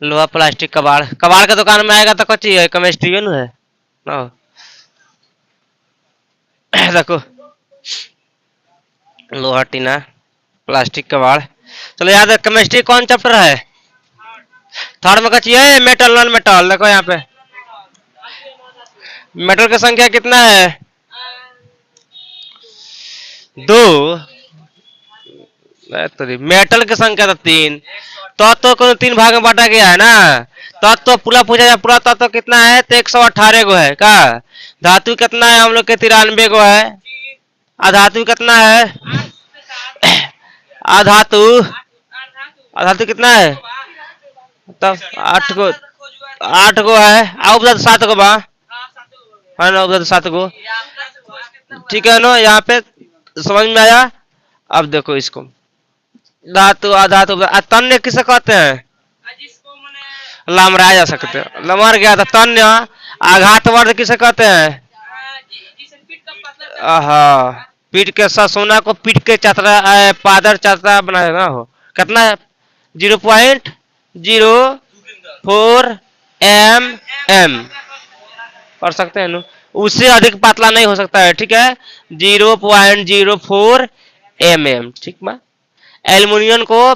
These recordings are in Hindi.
लोहा प्लास्टिक कबाड़, कबाड़ के दुकान में आएगा तो कच्ची है केमिस्ट्री है ना। देखो लोहा टीना प्लास्टिक कबाड़। चलो याद है केमिस्ट्री कौन चैप्टर है? थर्ड में कच्ची है मेटल नॉन मेटल। देखो यहाँ पे मेटल की संख्या कितना है? 2। तो मेटल की संख्या तो 3। तत्व को 3 भाग में बांटा गया है ना। तत्व पूरा पूछा जाए पूरा तत्व कितना है तो 118 गो है का। धातु कितना है हम लोग के 93 गो है। अधातु कितना है? अधातु अधातु कितना है तब 8 गो है। उपधातु 7 गो बा है ना। उपधातु 7 गो ठीक है ना। यहाँ पे समझ में आया। अब देखो इसको धातु अधातु तन्य किसे कहते हैं? लमराया जा सकते हैं। लमर गया था तन्य। आघात वर्ध किसे कहते हैं? हाँ पीठ के साथ सोना को पीठ के चातरा पादर चातरा बना देना हो। कितना है? 0.04 mm कर सकते हैं ना। उससे अधिक पतला नहीं हो सकता है ठीक है। 0.04 mm ठीक बा। एल्युमिनियम को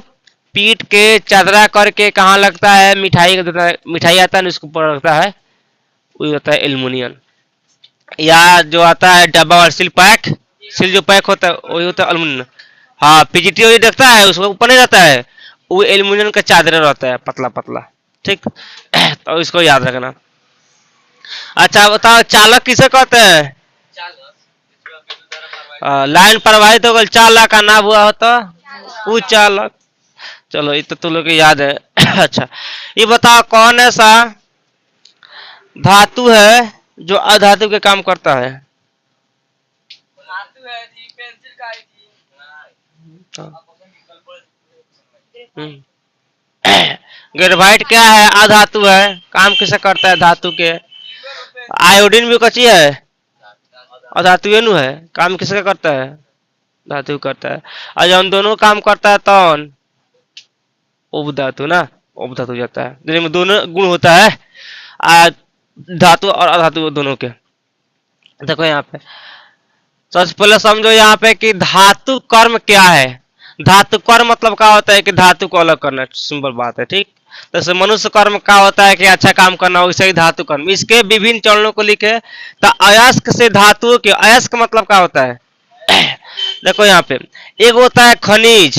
पीट के चादरा करके कहाँ लगता है? मिठाई आता है उसको ऊपर लगता है वही होता है एल्युमिनियम। या जो आता है डब्बा और सिल पैक सिल जो पैक होता है वही होता है एल्युमिनियम। हाँ पीजीटी वही देखता है उसको ऊपर नहीं रहता है वो एल्युमिनियम का चादरा रहता है पतला पतला ठीक। तो इसको याद रखना। अच्छा बताओ चालक किसे कहते हैं? लाइन प्रवाहित हो गई चालक का नाम हुआ होता वो चालक। चलो ये तो तुम लोग को याद है। अच्छा ये बताओ कौन ऐसा धातु है जो अधातु के काम करता है? ग्रेफाइट क्या है? अधातु है। काम किसे करता है? धातु के। आयोडीन भी कच्ची है अधातु है। काम किसका करता है? धातु करता है। और जब दोनों काम करता है तो उपधातु ना। उपधातु जाता है जिनमें दोनों गुण होता है धातु और अधातु दोनों के। देखो यहाँ पे सबसे पहले समझो यहाँ पे कि धातु कर्म क्या है। धातु कर्म मतलब क्या होता है कि धातु को अलग करना। सिंपल बात है ठीक। जैसे मनुष्य कर्म क्या होता है कि अच्छा काम करना वैसे ही धातु कर्म। इसके विभिन्न चरणों को लिखे तो अयस्क से धातुओं के अयस्क मतलब क्या होता है? देखो यहाँ पे एक होता है खनिज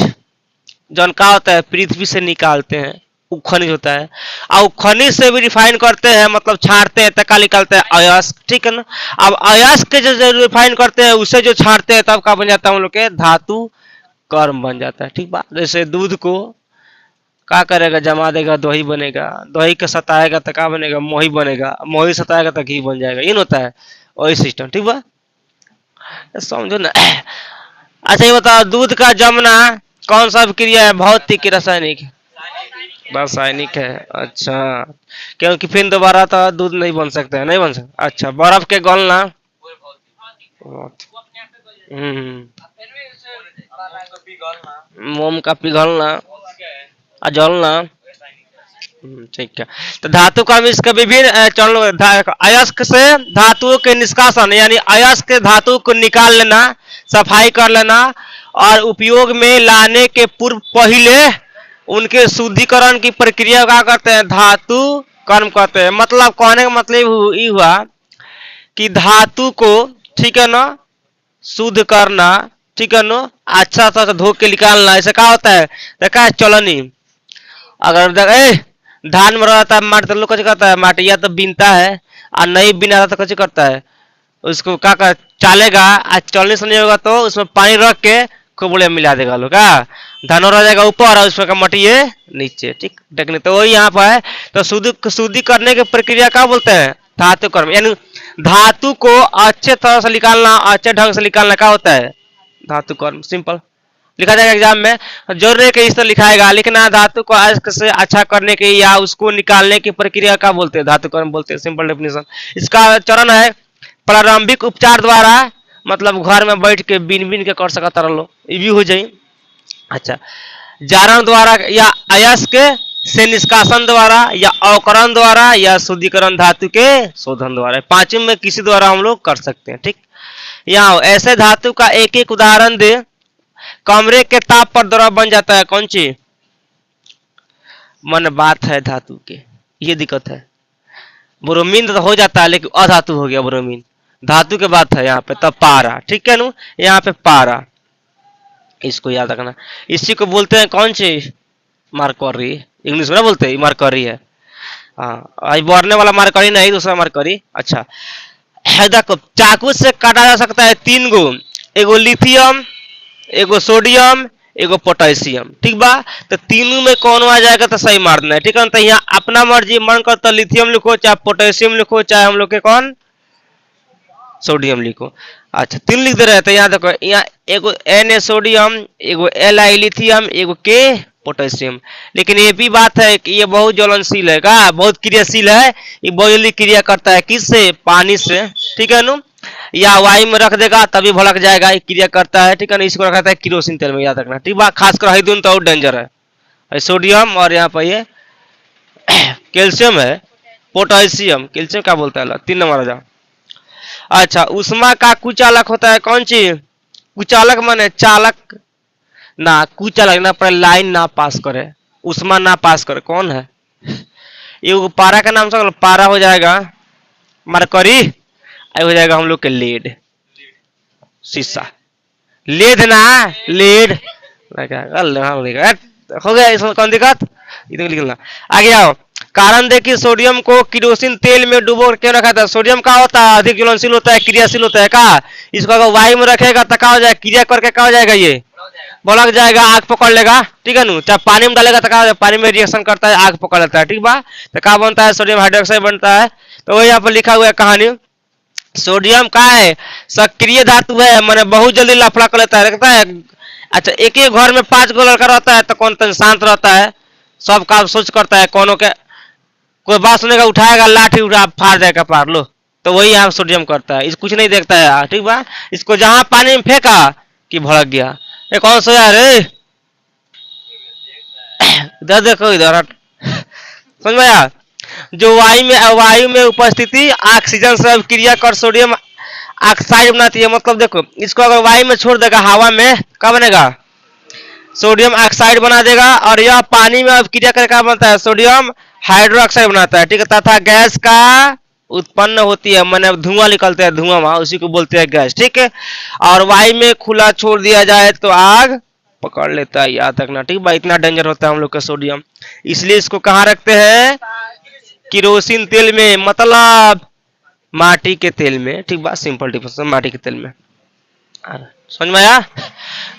जो क्या होता है पृथ्वी से निकालते हैं वो खनिज होता है। और खनिज से भी रिफाइन करते हैं मतलब छांटते हैं तब निकालते हैं अयस्क ठीक है ना। अब अयस्क के जो रिफाइन करते हैं उसे जो छांटते हैं तब क्या बन जाता है हम लोग के धातु कर्म बन जाता है ठीक बात। जैसे दूध को क्या करेगा जमा देगा दही बनेगा। दही का सताएगा तो क्या बनेगा? मोही बनेगा। मोही सताएगा तो घी बन जाएगा। ये होता है वही सिस्टम ठीक बा समझो ना। अच्छा ये बताओ दूध का जमना कौन सा क्रिया है? भौतिक की रासायनिक? रासायनिक है। अच्छा क्योंकि फिर दोबारा तो दूध नहीं बन सकता है नहीं बन सकता। अच्छा बर्फ के गलना मोम का पिघलना जलना ठीक है। तो धातु का इसका विभिन्न चरणों अयस्क से धातुओं के निष्कासन यानी अयस्क धातु को निकाल लेना सफाई कर लेना और उपयोग में लाने के पूर्व पहले उनके शुद्धिकरण की प्रक्रिया क्या करते हैं? धातु कर्म करते हैं। मतलब कहने का मतलब ये हुआ कि धातु को ठीक है ना शुद्ध करना ठीक है ना अच्छा सा धो के निकालना। ऐसा क्या होता है? देखा है चलनी अगर धान में रहता है माटी तो लोग कैसे करता है? माटी या तो बीनता है और नहीं बिना तो कैसे करता है? उसको क्या कर चालेगा आज चलने से नहीं होगा तो उसमें पानी रख के खूब बढ़िया मिला देगा लोग का धानो रह जाएगा ऊपर और उसमें का मटी है नीचे ठीक टेक्निक। तो वही यहाँ पर है। तो शुद्धि करने की प्रक्रिया क्या बोलते हैं? धातु कर्म यानी धातु को अच्छे तरह से निकालना अच्छे ढंग से निकालना क्या होता है? धातु कर्म। सिंपल लिखा जाएगा एग्जाम में जरूर के इस तरह लिखाएगा लिखना धातु को अयस्क से अच्छा करने की या उसको निकालने की प्रक्रिया क्या बोलते हैं? धातु कर्म बोलते हैं। सिंपल डेफिनेशन इसका चरण है प्रारंभिक उपचार द्वारा मतलब घर में बैठ के बीन बीन के कर सकता रहो ये भी हो जाए। अच्छा जारण द्वारा या अयस्क से निष्कासन द्वारा या अवकरण द्वारा या शुद्धिकरण धातु के शोधन द्वारा, पांचों में किसी द्वारा हम लोग कर सकते हैं। ठीक, यहाँ ऐसे धातु का एक एक उदाहरण दे। कमरे के ताप पर द्रव बन जाता है, कौन सी? मन बात है धातु के, ये दिक्कत है। ब्रोमीन तो हो जाता है लेकिन अधातु हो गया ब्रोमीन, धातु के बात है यहाँ पे, तब पारा। ठीक है नु, यहाँ पे पारा, इसको याद रखना। इसी को बोलते हैं कौन सी? मरकरी, इंग्लिश में ना बोलते हैं मरकरी है। हाँ, आज बढ़ने वाला मरकरी नहीं, दूसरा मरकरी। अच्छा, देखो चाकू से काटा जा सकता है 3 गो, एगो लिथियम, एगो सोडियम, एगो पोटेशियम। ठीक बा, तो तीनों में कौन आ जाएगा तो सही मार देना है। ठीक है, तो यहाँ अपना मर्जी, मन कर तो लिथियम लिखो, चाहे पोटेशियम लिखो, चाहे हम लोग के कौन सोडियम लिखो। अच्छा, 3 लिख दे रहे थे। यहाँ देखो, यहाँ एगो Na सोडियम, एगो Li लिथियम, एगो K पोटेशियम। लेकिन ये भी बात है कि ये बहुत ज्वलनशील है, का बहुत क्रियाशील है, ये बहुत जल्दी क्रिया करता है, किससे? पानी से। ठीक है नु, या वायु में रख देगा तभी भड़क जाएगा, ये क्रिया करता है। ठीक है ना, इसको रखा था किरोसिन तेल में, याद रखना। ठीक बा, खासकर हाइड्रोजन तो और डेंजर है, सोडियम, और यहाँ पर ये कैल्शियम है, पोटेशियम। कैल्शियम क्या बोलता है? 3 नंबर आ जाओ। अच्छा, उष्मा का कुचालक होता है कौन सी? कुचालक माने चालक ना, कुचालक ना पर लाइन ना पास करे, उष्मा ना पास करे, कौन है? ये पारा का नाम से पारा हो जाएगा मरकरी, हो जाएगा हम लोग के लेड, शीशा। लेड ना, लेड हो गया, इसमें कौन दिक्कत? इतनी लिखना। आगे आओ, कारण देखिए सोडियम को किरोसिन तेल में डुबो क्यों रखा था? सोडियम का होता है अधिक ज्वलनशील होता है, क्रियाशील होता है। का इसको अगर वायु में रखेगा तो क्या हो जाएगा? क्रिया करके क्या हो जाएगा? ये भड़क जाएगा, आग पकड़ लेगा। ठीक है नु, चाहे पानी में डालेगा तो क्या, पानी में रिएक्शन करता है, आग पकड़ लेता है। ठीक बा, तो क्या बनता है? सोडियम हाइड्रोक्साइड बनता है। तो वही यहाँ पर लिखा हुआ है कहानी, सोडियम का है सक्रिय धातु है, मैंने बहुत जल्दी लफड़ा कर लेता है, रखता है। अच्छा, एक ही घर में 5 गो लड़का रहता है तो कौन तन शांत रहता है, सब काम सोच करता है, कोनो के कोई बात सुनेगा उठाएगा लाठी, उठा फाड़ देगा पार लो। तो वही यहाँ सोडियम करता है, इस कुछ नहीं देखता है यार। ठीक बा, इसको जहां पानी में फेंका कि भड़क गया। ये कौन सा यार? इधर देखो, इधर समझ में आया? जो वायु में उपस्थिति ऑक्सीजन से क्रिया कर सोडियम ऑक्साइड बनाती है। मतलब देखो, इसको अगर वायु में छोड़ देगा, हवा में, क्या बनेगा? सोडियम ऑक्साइड बना देगा। और यह पानी में अब क्रिया करके क्या बनता है? सोडियम हाइड्रोक्साइड बनाता है। ठीक है, तथा गैस का उत्पन्न होती है, मैंने धुआं निकलता है, धुआं वहां, उसी को बोलते हैं गैस। ठीक है, और वायु में खुला छोड़ दिया जाए तो आग पकड़ लेता है, याद रखना। ठीक भाई, इतना डेंजर होता है हम लोग का सोडियम, इसलिए इसको कहाँ रखते हैं? किरोसिन तेल में, मतलब माटी के तेल में। ठीक बात, सिंपल डिफरेंस, माटी के तेल में। समझ में आया?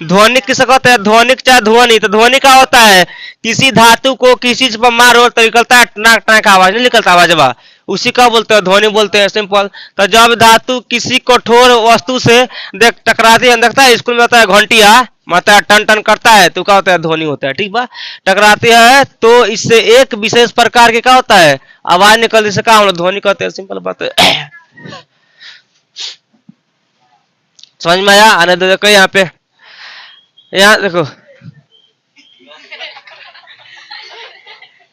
ध्वनिक किसे कहते हैं? ध्वनिक चाहे ध्वनि, तो ध्वनि का होता है किसी धातु को किसी चीज पर मारो तो निकलता है टनाक टनाक आवाज, नहीं निकलता आवाज बा, उसी का बोलते हैं ध्वनि, बोलते हैं सिंपल। तो जब धातु किसी कठोर वस्तु से देख टकराती है, देखता है स्कूल में होता है घंटिया, मतलब टन टन करता है, तो क्या होता है? ध्वनि होता है। ठीक बा, टकराती है तो इससे एक विशेष प्रकार के क्या होता है? आवाज निकलती से क्या हम लोग ध्वनि कहते हैं, सिंपल बात है। समझ में आया? आने दो, देखो यहाँ पे, यहाँ देखो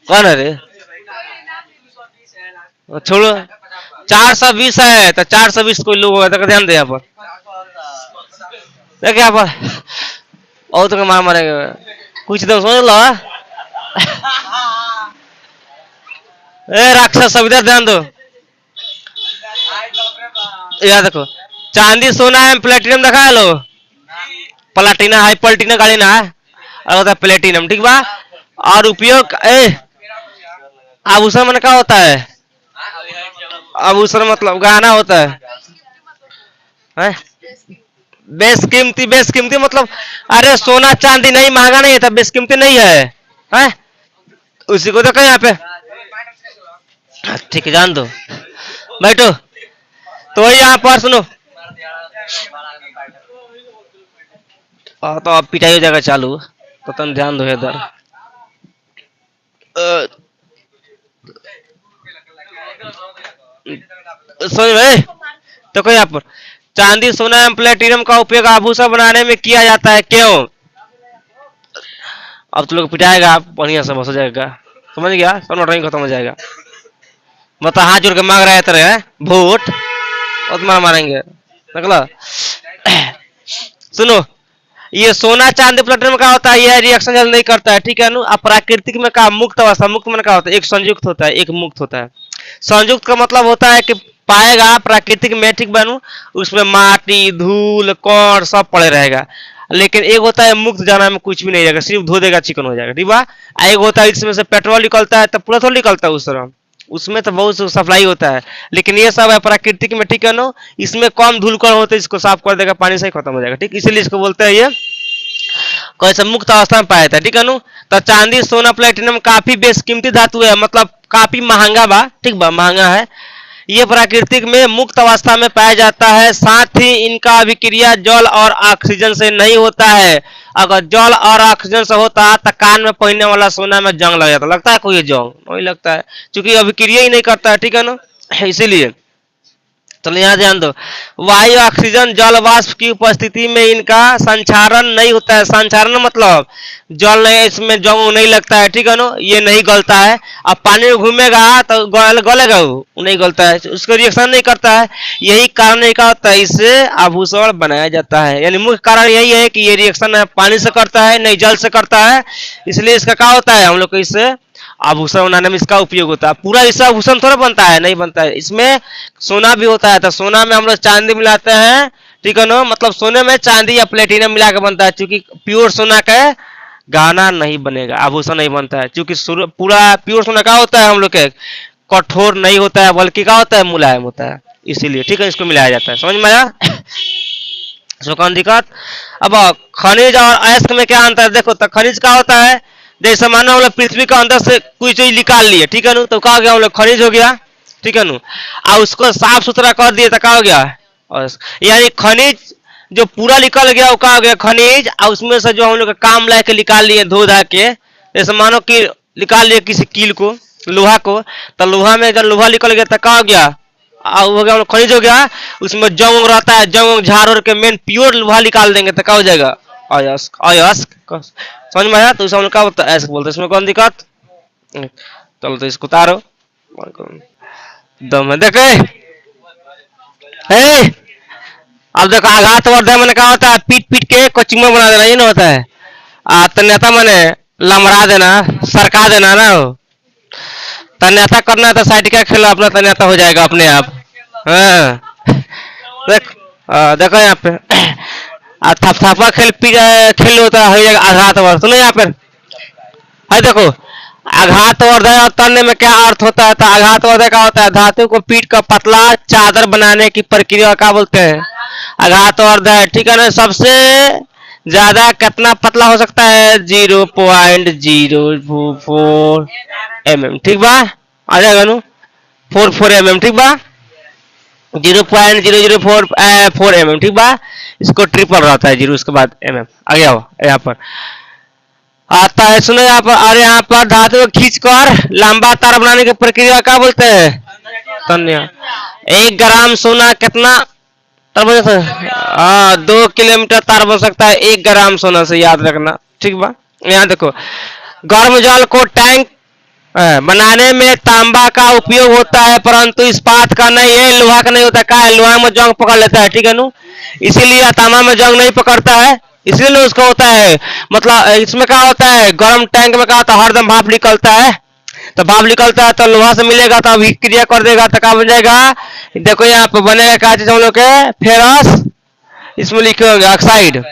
कौन है रे? छोड़ो, 420 है तो 420 कोई लोग होगा तो ध्यान दे यहाँ पर, देख यहाँ पर और तो मार मारेगा कुछ तो समझ लो। ए राक्षस, सब इधर ध्यान दो। याद देखो, चांदी सोना है, प्लेटिनम देखा है लो, प्लेटिना है, प्लेटिना गाड़ी ना है, और होता है प्लेटिनम। ठीक बा, और उपयोग आभूषण में क्या होता है? आभूषण मतलब गहना होता है? बेशकीमती, बेशकीमती मतलब अरे सोना चांदी नहीं, महंगा नहीं है तो बेशकीमती नहीं है, उसी को देखो यहाँ पे। ठीक है, जान दो, बैठो। तो यहाँ पर सुनो, तो अब पिटाई हो जाएगा चालू, तो तुम ध्यान दो इधर। समझ में? तो कोई यहाँ पर चांदी सोना एवं प्लेटिनम का उपयोग आभूषण बनाने में किया जाता है, क्यों? अब तो लोग पिटाएगा, बढ़िया से बस हो जाएगा। समझ गया, सब नोटंकी खत्म हो जाएगा। मतलब हाथ जोड़ के मांग रहे तेरे वोट और तुम्हारा मारेंगे निकला। सुनो, ये सोना चांदी प्लेटन में क्या होता है, ये रिएक्शन जल्द नहीं करता है, ठीक है ना। अब प्राकृतिक में क्या, मुक्त अवस्था, मुक्त में क्या होता है, एक संयुक्त होता है एक मुक्त होता है। संयुक्त का मतलब होता है कि पाएगा प्राकृतिक में, ठीक बनू, उसमें माटी धूल कौड़ सब पड़े रहेगा। लेकिन एक होता है मुक्त, जाना में कुछ भी नहीं रहेगा, सिर्फ धो देगा चिकन हो जाएगा, ठीक बा। एक होता है इसमें से पेट्रोल निकलता है, तो पूरा थोड़ा निकलता है उस तरह, उसमें तो बहुत सप्लाई होता है। लेकिन ये सब है प्राकृतिक में, ठीक है ना। इसमें कम धूल कण होते हैं, इसको साफ कर देगा, पानी से ही खत्म हो जाएगा, ठीक। इसीलिए इसको बोलते हैं ये कैसे मुक्त अवस्था में पाया था, ठीक है ना। तो चांदी सोना प्लेटिनम काफी बेशकीमती धातु है, मतलब काफी महंगा बा, ठीक बा, महंगा है। ये प्राकृतिक में मुक्त अवस्था में पाया जाता है, साथ ही इनका अभिक्रिया जल और ऑक्सीजन से नहीं होता है। अगर जल और ऑक्सीजन से होता तो कान में पहनने वाला सोना में जंग लग जाता। लगता है कोई जंग नहीं लगता है, क्योंकि अभिक्रिया ही नहीं करता है, ठीक है ना। इसीलिए चलो यहाँ ध्यान दो, वायु ऑक्सीजन जल वाष्प की उपस्थिति में इनका संचारण नहीं होता है। संचारण मतलब जल नहीं, इसमें जंग नहीं लगता है, ठीक है ना, ये नहीं गलता है। अब पानी में घूमेगा तो गलेगा, वो नहीं गलता है, उसको रिएक्शन नहीं करता है। यही कारण क्या होता है, इससे आभूषण बनाया जाता है। यानी मुख्य कारण यही है कि ये रिएक्शन पानी से करता है, नहीं जल से करता है, इसलिए इसका क्या होता है, हम लोग को इससे आभूषण बनाने में इसका उपयोग होता है। पूरा इससे आभूषण थोड़ा बनता है, नहीं बनता है। इसमें सोना भी होता है, तो सोना में हम लोग चांदी मिलाते हैं, ठीक है ना, मतलब सोने में चांदी या प्लेटिनम मिला के बनता है। क्योंकि प्योर सोना का गहना नहीं बनेगा, आभूषण नहीं बनता है। क्योंकि पूरा प्योर सोना का होता है, हम लोग के कठोर नहीं होता है, बल्कि क्या होता है, मुलायम होता है, इसीलिए, ठीक है, इसको मिलाया जाता है। समझ में आया, इसमें कौन दिक्कत। अब खनिज और अयस्क में क्या अंतर है, देखो। तो खनिज क्या होता है, जैसे मानो हम लोग पृथ्वी के अंदर से कोई चीज निकाल लिए, ठीक है ना, तो क्या हो गया, हम लोग खनिज हो गया, ठीक है ना। और उसको साफ सुथरा कर दिए तो क्या हो गया, यानी खनिज जो पूरा निकल गया वो क्या हो गया, खनिज। और उसमें से जो हम लोग काम लाके निकाल लिए धो धा के, जैसे मानो कि निकाल लिए किसी कील को, लोहा को, तो लोहा में जब लोहा निकल गया तो क्या हो गया, हो गया खनिज हो गया। उसमें जंग रहता है, जंग झाड़ के मेन प्योर लोहा निकाल देंगे तो क्या हो जाएगा, अयस्क। अयस्क समझ में आया, तो इसे हम लोग क्या बोलते हैं, ऐसे बोलते हैं। इसमें कौन दिक्कत। चलो तो इसको उतारो, दम है देखे। अब देखो, आघात वर्धन मैंने क्या होता है, पीट पीट के कोचिंग बना देना, ये ना होता है। तन्यता मैंने लमड़ा देना, सरका देना ना। तन्यता करना है तो साइड का खेलो, अपना तन्यता हो जाएगा अपने आप। हाँ देखो यहाँ पे थपथपा खेल होता है, हो जाएगा आघात वर्धन। सुनो यहाँ पे है, देखो आघात वर्धन और तन्य में क्या अर्थ होता है। तो आघात वर्धन क्या होता है, धातु को पीट कर पतला चादर बनाने की प्रक्रिया क्या बोलते हैं, आघात वर्धन, ठीक है ना। सबसे ज्यादा कितना पतला हो सकता है, 0.004 mm, ठीक बा, आ जाएगा नु 44 mm, ठीक बा, 0.0044 mm, ठीक बा। इसको ट्रिपल रहता है जीरो, उसके बाद mm आ गया हो यहाँ पर आता है। सुनो यहाँ पर, और यहाँ पर धातु को खींचकर लंबा तार बनाने की प्रक्रिया क्या बोलते हैं, तन्य। 1 ग्राम सोना कितना तार बन सकता है, 2 किलोमीटर तार बन सकता है 1 ग्राम सोना से, याद रखना, ठीक बा। यहाँ देखो, गर्म जल को टैंक बनाने में तांबा का उपयोग होता है, परंतु इस्पात का नहीं है, लोहा का नहीं होता। क्या है, लोहा में जंग पकड़ लेता है, ठीक है नु, इसीलिए तांबा में जंग नहीं पकड़ता है, इसीलिए उसका होता है। मतलब इसमें क्या होता है, गर्म टैंक में क्या होता है, हरदम भाप निकलता है, तो भाप निकलता है तो लोहा से मिलेगा तो अभी क्रिया कर देगा तो क्या बन जाएगा। देखो यहाँ पे बनेगा क्या चीज, हम लोग के फेरस, इसमें लिखे होंगे ऑक्साइड,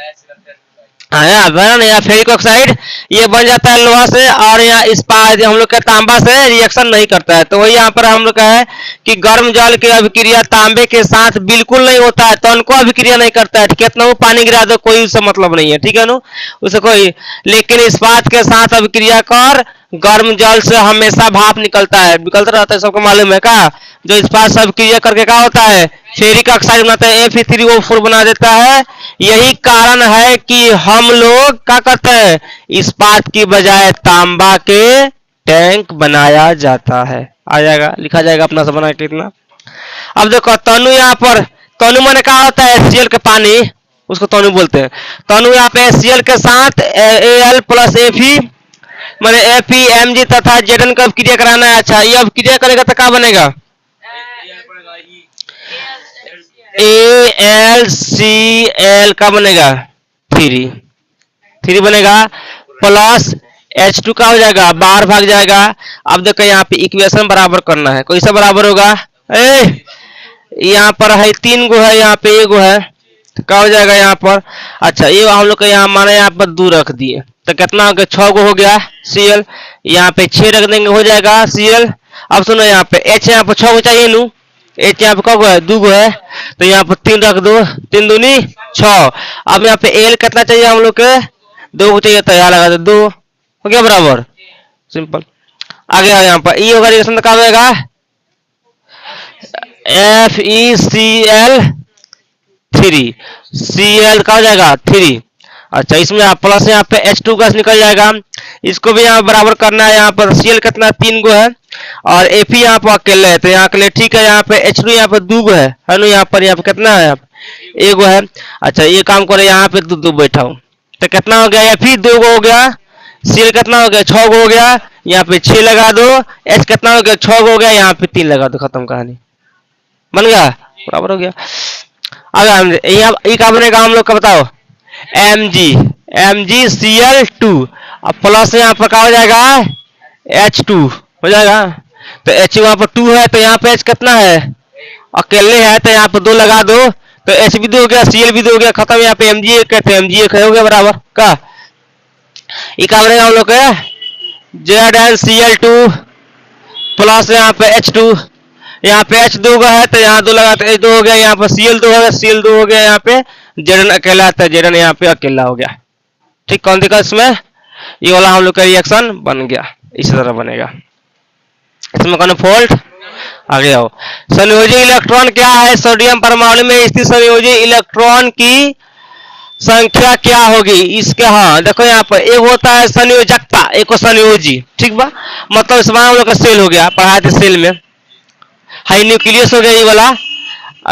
हाँ बना ना, यहाँ फेरिक ऑक्साइड, ये बन जाता है लोहा से। और यहाँ इस्पात हम लोग का तांबा से रिएक्शन नहीं करता है। तो वही यहाँ पर हम लोग का है कि गर्म जल की अभिक्रिया तांबे के साथ बिल्कुल नहीं होता है, तो उनको अभिक्रिया नहीं करता है, कितना वो पानी गिरा दो कोई उससे मतलब नहीं है, ठीक है ना, उसे कोई। लेकिन इस्पात के साथ अभिक्रिया कर गर्म जल से हमेशा भाप निकलता है, निकलता रहता है, सबको मालूम है का। जो इस्पात से अभिक्रिया करके क्या होता है, फेरिक ऑक्साइड बनाता है, Fe3O4 बना देता है। यही कारण है कि हम लोग क्या करते हैं, इस्पात की बजाय तांबा के टैंक बनाया जाता है। आ जाएगा, लिखा जाएगा अपना से बना के इतना। अब देखो तनु, यहाँ पर तनु मैंने क्या होता है, HCl के पानी, उसको तनु बोलते हैं। तनु यहाँ पे HCl के साथ Al plus Fe मैंने FeMg तथा Zn का क्रिया कराना है। अच्छा ये अब क्रिया करेगा तो क्या बनेगा? AlCl का बनेगा 3 बनेगा प्लस H2 का हो जाएगा, बाहर भाग जाएगा। अब देखो यहाँ पे इक्वेशन बराबर करना है, कैसे बराबर होगा? यहाँ पर है 3 गो है, यहाँ पे 1 गो है, तो क्या हो जाएगा यहाँ पर? अच्छा ये हम लोग यहाँ माने यहाँ पर 2 रख दिए तो कितना हो गया? 6 गो हो गया Cl। यहाँ पे 6 रख देंगे हो जाएगा Cl। अब सुनो यहाँ पे H यहाँ पर 6 गो चाहिए नू, H यहाँ पे क्या गो है? 2 गो है, तो यहाँ पर 3 रख दो, 3 दूनी 6। अब यहाँ पे L कितना चाहिए हम लोग के? 2 को चाहिए, तो यहाँ लगा दो 2 हो गया बराबर, सिंपल। आगे यहाँ पर E होगा, रिएक्शन कहाँ होगा? FeCl3 Cl का हो जाएगा 3। अच्छा इसमें आप प्लस यहाँ पे H2 गैस निकल जाएगा, इसको भी यहाँ बराबर करना है। यहाँ पर Cl कितना 3 गो है और Fe यहाँ पर अकेले है, तो यहाँ के लिए ठीक है। यहाँ पे H2 यहाँ पे 2 गो है ना, यहाँ पर कितना है? 1 गो है। अच्छा ये काम करे, यहाँ पे 2 बैठा हूँ तो कितना हो गया? Fe 2 गो हो गया, Cl कितना हो गया? 6 गो हो गया। यहाँ पे 6 लगा दो, H कितना हो गया? 6 गो हो गया, यहाँ पे 3 लगा दो, खत्म कहानी, बन गया, बराबर हो गया। अगर ये क्या बनेगा हम लोग का बताओ? MgCl2 अब प्लस यहाँ पर क्या हो जाएगा? H2 हो जाएगा। तो H वहां पर 2 है, तो यहाँ पे H कितना है? अकेले है, तो यहाँ पर 2 लगा दो, तो H भी 2 हो गया, Cl भी 2 हो गया, खत्म। यहाँ पे Mg कहते हैं, Mg हो गया बराबर का। ये क्या बनेगा हम लोग का? ZnCl2 प्लस यहाँ पे H2, यहाँ पे H 2 का है तो यहाँ 2 लगाते H 2 हो गया, यहाँ पर Cl 2 हो गया, Cl 2 हो गया, यहाँ पे Zn अकेला था, Zn यहाँ पे अकेला हो गया। ठीक, कौन दिक्कत इसमें? ये वाला हम लोग का रिएक्शन बन गया, इसी तरह बनेगा। इसमें कौन फॉल्ट? आगे आओ। संयोजी इलेक्ट्रॉन क्या है? सोडियम परमाणु में स्थित संयोजी इलेक्ट्रॉन की संख्या क्या होगी इसके? हाँ देखो यहाँ पर एक होता है संयोजकता, एक को संयोजी, ठीक बा, मतलब इसमें हम लोग का सेल हो गया, पढ़ाए थे सेल में, हाई न्यूक्लियस हो गया ये वाला।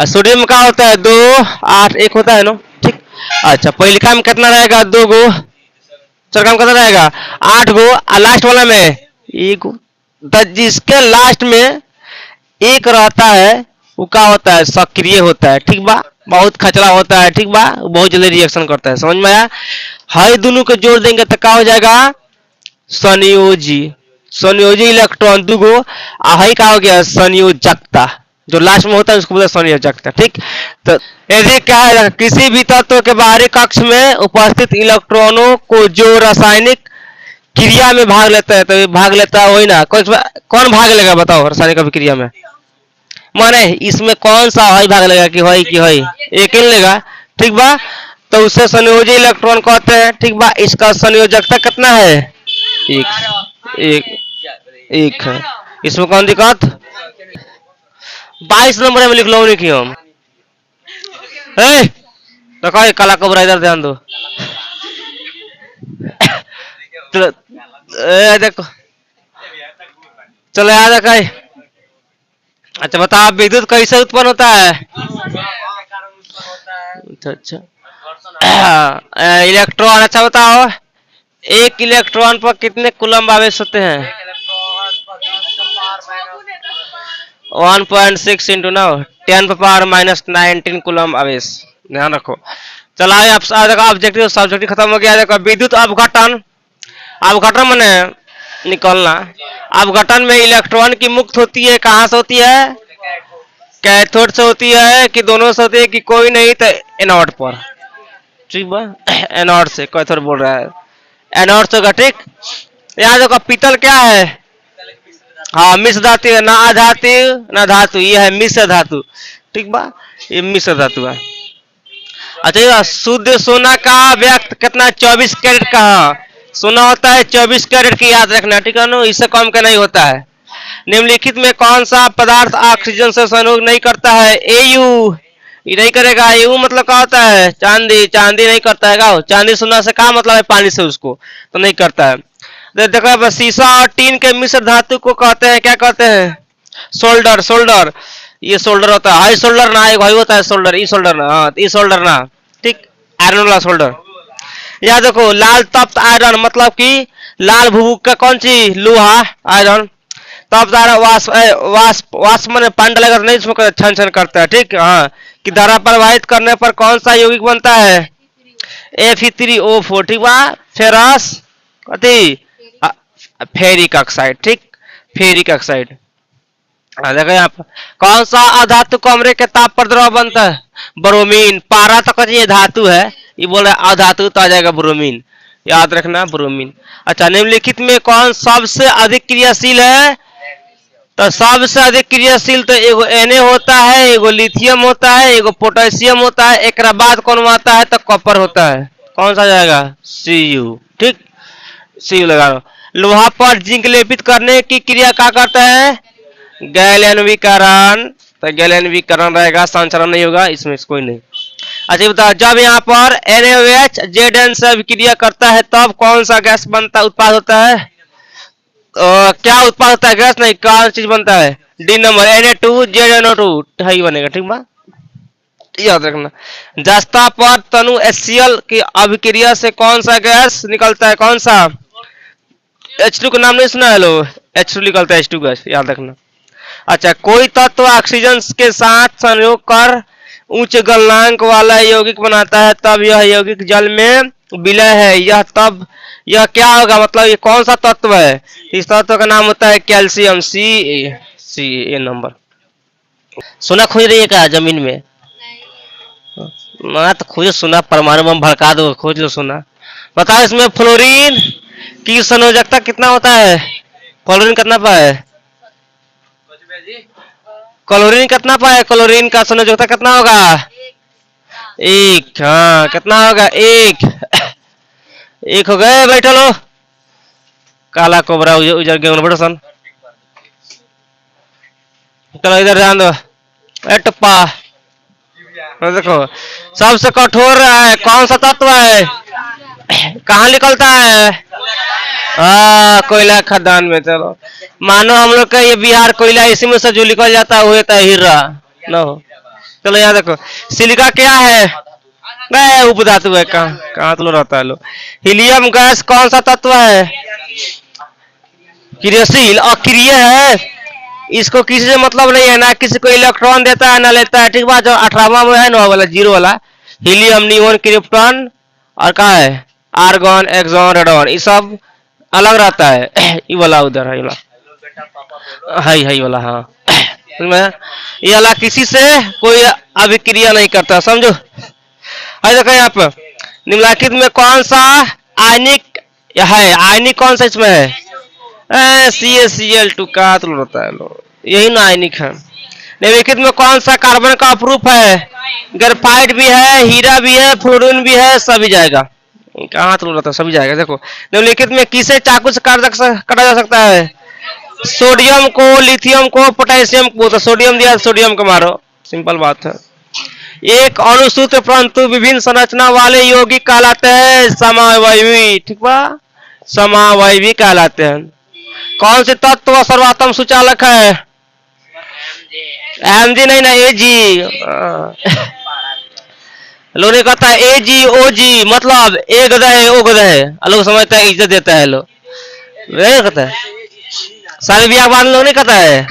सोडियम का होता है 2 8 1 होता है ना, ठीक। अच्छा पहलिका में कितना रहेगा? 2 गो, चौथा में कितना रहेगा? 8 गो, और लास्ट वाला में 1 गो। जिसके लास्ट में 1 रहता है वो क्या होता है? सक्रिय होता है, ठीक बा, बहुत खचरा होता है, ठीक बा, बहुत जल्दी रिएक्शन करता है, समझ में आया? हाई दोनों को जोड़ देंगे तो क्या हो जाएगा? संयोजी। संयोजी इलेक्ट्रॉन 2 गो, हाई का हो गया संयोजकता, जो लास्ट में होता है उसको बोलते हैं संयोजकता, ठीक। तो यदि क्या है, किसी भी तत्व के बाहरी कक्ष में उपस्थित इलेक्ट्रॉनों को जो रासायनिक क्रिया में भाग लेता है, तो ये भाग लेता है वही ना, कौन भाग लेगा बताओ रासायनिक अभिक्रिया में? माने इसमें कौन सा हाई भाग लेगा कि हाई एक ही लेगा, ठीक बा, तो उससे संयोजी इलेक्ट्रॉन कहते हैं, ठीक बा। इसका संयोजकता कितना है? एक है। इसमें कौन दिक्कत? 22 नंबर में लिख लो नहीं कि हम देखो ये काला कबरा, इधर ध्यान दो। देखो चलो याद रखा। अच्छा बताओ विद्युत कैसे उत्पन्न होता है? अच्छा इलेक्ट्रॉन, अच्छा बताओ एक इलेक्ट्रॉन पर कितने कूलम्ब आवेश होते हैं? 1.6 इंटू 9 10⁻⁻19 कूलम्ब आवेश, ध्यान रखो। चलो ऑब्जेक्टिव सब्जेक्टिव खत्म हो गया। देखो विद्युत अपघटन, अपघटन माने निकलना। अपघटन में इलेक्ट्रॉन की मुक्त होती है, कहाँ से होती है? कैथोड से होती है कि दोनों से होती है कि कोई नहीं? तो एनोड पर, ठीक बा, एनोड से, कैथोड बोल रहा है, एनोड से होगा, ठीक। यहाँ देखो पीतल क्या है? हाँ मिश्र धातु है, ना अधातु ना धातु, ये है मिश्र धातु, ठीक बा, ये मिश्र धातु है। अच्छा शुद्ध सोना का व्यक्त कितना? 24 कैरेट का। सोना होता है 24 कैरेट की, याद रखना, ठीक है ना, इससे कम का नहीं होता है। निम्नलिखित में कौन सा पदार्थ ऑक्सीजन से संयोग नहीं करता है? एयू, ये नहीं करेगा। एयू मतलब क्या होता है? चांदी, चांदी नहीं करता है का? चांदी सोना से क्या मतलब है? पानी से, उसको तो नहीं करता है। देखो शीशा और टीन के मिश्र धातु को कहते हैं, क्या कहते हैं? सोल्डर। सोल्डर, ये सोल्डर होता है, हाई सोल्डर ना, एक भाई होता है सोल्डर, ई सोल्डर ना, हाँ ई सोल्डर ना, ठीक, आयरन वाला सोल्डर। या देखो लाल तप्त आयरन मतलब कि लाल भुभुक का कौन सी? लोहा, आयरन। तब तारा वाष्प वाष्प मैंने पानी डालेगा तो नहीं इसमें छन छन करता है, ठीक। हाँ, कि धारा प्रवाहित करने पर कौन सा यौगिक बनता है? Fe3O4, ठीक बा। फेरस कथी? फेरिक ऑक्साइड, ठीक, फेरिक ऑक्साइड। देखो यहाँ पर कौन सा अधातु कमरे के ताप पर द्रव बनता है? ब्रोमीन। पारा तो कहीं ये धातु है, ये बोल रहा है अधातु, तो आ जाएगा ब्रोमीन, याद रखना ब्रोमीन। अच्छा, निम्नलिखित में कौन सबसे अधिक क्रियाशील है? तो सबसे अधिक क्रियाशील तो एगो Na होता है, एगो लिथियम होता है, एगो पोटेशियम होता है, एक बाद कौन आता है? तो कॉपर होता है। कौन सा जाएगा? Cu, ठीक, Cu लगा लो। लोहा पर जिंक लेपित करने की क्रिया क्या करता है? गैलेनवीकरण। तो गैलेनवीकरण रहेगा, संचरण नहीं होगा इसमें, कोई नहीं। अच्छा बताओ, जब यहाँ पर NaOH Zn से अभिक्रिया करता है तब कौन सा गैस बनता उत्पाद होता है? क्या उत्पाद होता है? गैस नहीं, कौन चीज बनता है? डी नंबर, Na2ZnO2 ही बनेगा, ठीक बा, याद रखना। जस्ता पर तनु HCl की अभिक्रिया से कौन सा गैस निकलता है? कौन सा? H2 का नाम नहीं सुना है? लो, H2 निकलता है, H2 गैस, याद रखना। अच्छा, कोई तत्व ऑक्सीजन के साथ संयोग कर उच्च गलनांक वाला यौगिक बनाता है तब यह यौगिक जल में विलय है, यह क्या होगा? मतलब ये कौन सा तत्व है? इस तत्व का नाम होता है कैल्शियम, Ca नंबर। सोना खोज रही है क्या जमीन में? ना तो खोजो सोना, परमाणु बम भड़का दो, खोज लो सोना। बताओ इसमें फ्लोरीन की संयोजकता कितना होता है? फ्लोरीन कितना पाए? क्लोरीन कितना पाए? क्लोरीन का संयोजकता कितना होगा? 1। हाँ, कितना होगा? 1। 1 हो गए, बैठो लो। काला कोबरा उजर गए बैठो सन। चलो इधर ध्यान दो। टप्पा देखो, सबसे कठोर है कौन सा तत्व है? कहाँ निकलता है? कोयला खदान में। चलो मानो हम लोग का ये बिहार कोयला, इसी में से जो निकल जाता है वो होता है हीरा न हो। चलो यहाँ देखो, सिलिका क्या है? उपधातु है। कहाँ तो रहता है लो। हीलियम गैस कौन सा तत्व है? क्रियाशील, अक्रिय है। इसको किसी से मतलब नहीं है, ना किसी को इलेक्ट्रॉन देता है ना लेता है, ठीक बात। जो 18वां में है ना वाला 0 वाला, हीलियम, नियोन, क्रिप्टॉन और कहा है आर्गन, एक्सॉन, रेडॉन, ये सब अलग रहता है। ये वाला उधर है, ये वाला, हाँ ये वाला किसी से कोई अभिक्रिया नहीं करता, समझो। देखो यहाँ पर निम्नलिखित में कौन सा आयनिक है? आयनिक कौन सा इसमें है? CaCl2 का तो होता है लो, यही ना आयनिक है। निम्नलिखित में कौन सा कार्बन का अपरूप है? ग्रेफाइट भी है, हीरा भी है, फ्लोरीन भी है, सभी जाएगा। कहाँ तो रहता है? सभी जाएगा। देखो निम्नलिखित में किसे चाकू से काटा जा सकता है? सोडियम को, लिथियम को, पोटेशियम को। तो सोडियम दिया, सोडियम को मारो, सिंपल बात है। एक अणुसूत्र परंतु विभिन्न संरचना वाले यौगिक कहलाते हैं समावयवी, ठीक बा, समावयवी कहलाते हैं। कौन से तत्व सर्वात्म सुचालक है? Mg नहीं ना, Ag। लोग ने कहता है AgOg, मतलब ए गधा है ओ गधा है, लोग समझता है इज्जत देता है। लोग नहीं कहता है, सारे बिया बाद लोग नहीं कहता है,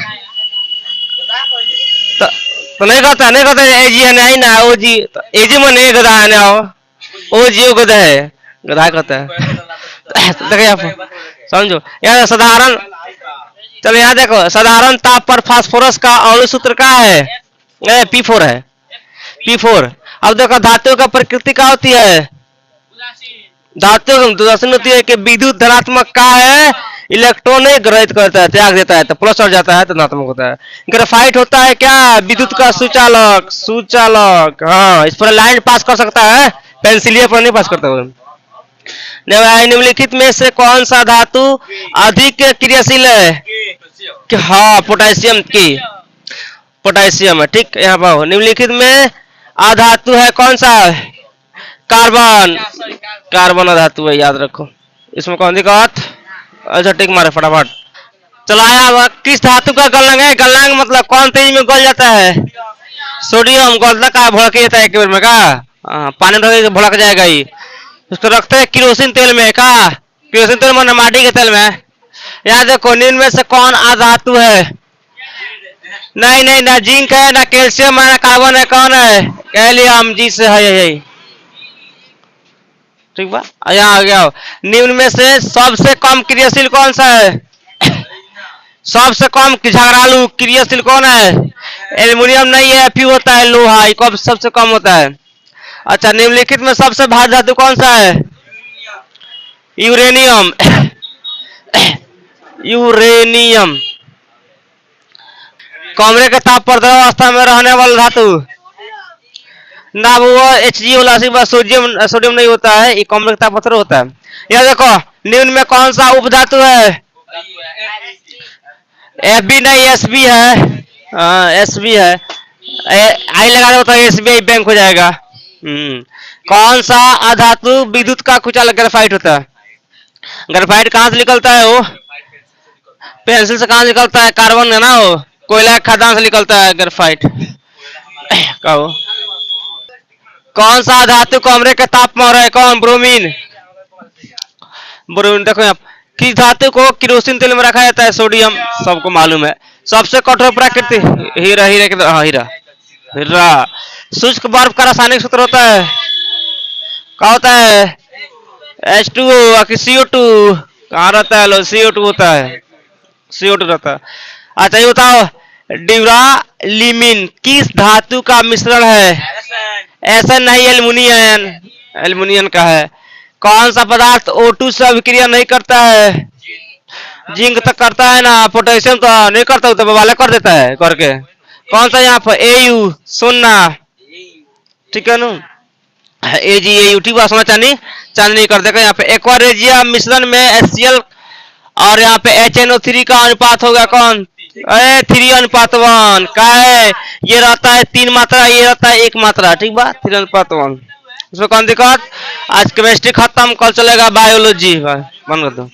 तो नहीं कहता है Ag है नहीं ना, OG Ag मन ए गधा है ना, OG ओ गधा है, गधा कहता है। देखिए आप समझो, यहाँ साधारण, चलो यहाँ देखो, साधारण ताप पर फास्फोरस का अणु सूत्र क्या है? P4 है, P4। अब देखो धातु का प्रकृति क्या होती है? धातु उदासीन होती है कि विद्युत धनात्मक का है, इलेक्ट्रॉन ग्रहित करता है, त्याग देता है, तो प्लस चढ़ जाता है तो धनात्मक होता है। ग्रेफाइट होता है क्या? विद्युत का सुचालक। हाँ, इस पर लाइन पास कर सकता है, पेंसिलिया पर नहीं पास करता। निम्नलिखित में से कौन सा धातु अधिक क्रियाशील है? हाँ, पोटेशियम की, पोटेशियम है, ठीक। यहाँ पर निम्नलिखित में अधातु है कौन सा? कार्बन, कार्बन अधातु है, याद रखो। इसमें कौन दिक्कत? अच्छा टिक मारे फटाफट। चलो आया, किस धातु का गलनांक है? गलनांक मतलब कौन तेजी में गल जाता है? सोडियम गलता का भड़क जाता है एक बार में का, पानी में भड़क जाएगा ही। उसको रखते हैं केरोसिन तेल में का, केरोसिन तेल में माटी के तेल में। यहाँ देखो निम्न में से कौन अधातु है? नहीं नहीं, ना जिंक है, ना कैल्शियम है, ना कार्बन है, कौन है? गैलियम, जी से है यही। ठीक बा, यहाँ आ गया। निम्न में से सबसे कम क्रियाशील कौन सा है? सबसे कम झगड़ालू क्रियाशील कौन है? एल्युमिनियम नहीं है, Fe होता है, लोहा, ये कब सबसे कम होता है। अच्छा, निम्नलिखित में सबसे भारी धातु कौन सा है? यूरेनियम। यूरेनियम। कमरे के ताप पर द्रव अवस्था में रहने वाला धातु ना, वो Hg वाला सोडियम, सोडियम नहीं होता है, ये कमरे के ताप पर होता है। यह देखो निम्न में कौन सा उपधातु है? Fb नहीं, Sb है। Sb है। आई लगा दो तो SBI बैंक हो जाएगा। कौन सा अधातु विद्युत का कुचालक ग्रेफाइट होता है? ग्रेफाइट कहाँ से निकलता है? वो पेंसिल से कहाँ निकलता है? कार्बन है ना, वो कोयला खदान से निकलता है ग्रेफाइट। कहो कौन सा धातु कमरे के ताप में है? कौन? ब्रोमीन। ब्रोमीन देखो यहाँ किस धातु को केरोसिन तेल में रखा जाता है? सोडियम, सबको मालूम है। सबसे कठोर प्रकृति हीरा। हीरा। हीरा। शुष्क बर्फ का रासायनिक सूत्र होता है, क्या होता है? H2O कि CO2? कहाँ रहता है? लो CO2 होता है, CO2 रहता है। अच्छा ये बताओ, ड्यूरालीमिन किस धातु का मिश्रण है? ऐसा नहीं, एल्युमिनियम। एल्युमिनियम का है। कौन सा पदार्थ O2 से अभिक्रिया नहीं करता है? जिंक तक करता है ना, पोटेशियम तो नहीं करता, तो बवाले कर देता है करके। कौन सा यहाँ पर? AU, सोना। ठीक है ना, AgAu, ठीक है, सोना चांदी, चांदी कर देगा। यहाँ पे एक्वारेजिया मिश्रण में HCl और यहाँ पे HNO3 का अनुपात होगा कौन? 3:1 का है। ये रहता है 3 मात्रा, ये रहता है 1 मात्रा। ठीक बा, 3:1। उसमें कौन दिक्कत? आज केमिस्ट्री खत्म, कल चलेगा बायोलॉजी। बंद कर दो।